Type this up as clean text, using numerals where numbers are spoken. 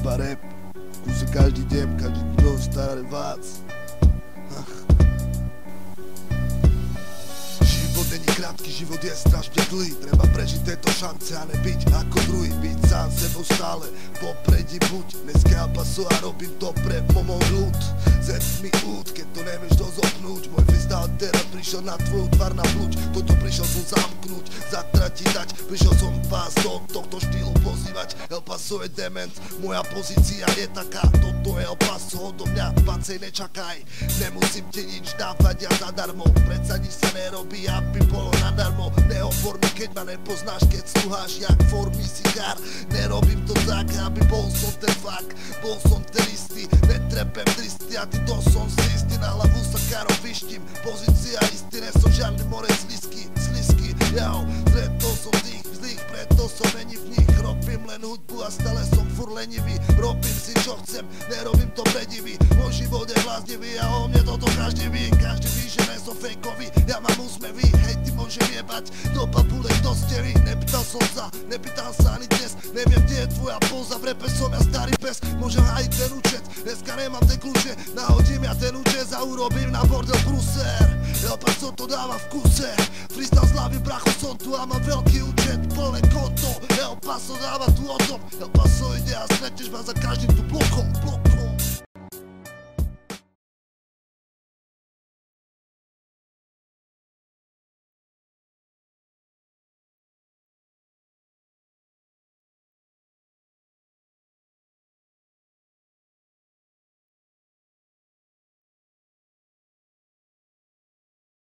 iba rap. Kúse každý deň, každý deň staré vác. Život není krátky, život je strašne dlhý. Treba prežiť tieto šance a nebyť ako druhý. Byť sám sebou stále popredí buď. Dneska ja pasu a robím to pre môj ľud. Zec mi út, keď to nevieš dozopnúť. Môj freestyle teraz prišiel na tvoju tvár na pľuč. Toto prišiel som zamknúť, zatratiť dať. Prišiel som vás do tohto štýlu pozývať. El Paso je dement, moja pozícia je taká. Toto je El Paso, odo mňa vacej nečakaj. Nemusím ti nič dávať ja zadarmo. Predsa nič sa nerobí, aby bolo nadarmo. Nehovor mi, keď ma nepoznáš, keď sluháš jak formísikár. Nerobím to tak, aby bol som ten fakt. Bol som ten istý, netrepem tristy. A ty to som si istý, na hlavu sa karou vyštím. Pozícia istý, nesom žiadny more slisky. Jau, stretol som tých zlých, preto som není v nich. Robím len hudbu a stále som furt lenivý. Robím si čo chcem, nerobím to pre divy. Môj život je bláznivý a o mne toto každý ví. Každý ví, že ne som fejkový, ja mám úsmevy. Hej, ty môžem jebať do babule, kto ste vy. Nepýtal som sa, nepýtam sa ani dnes. Neviem, kde je tvoja poza, v repe som ja starý pes. Môžem hájiť ten účet, dneska nemám tie kľúče. Nahodím ja ten účet a urobím na bordel prúser. El Paso to dáva v kuse. Freestyle z hlavy, bracho, som tu a mám veľký účet, plné konto. El Paso dáva tu o tom. El Paso ide a stretneš ma za každým tu blokom.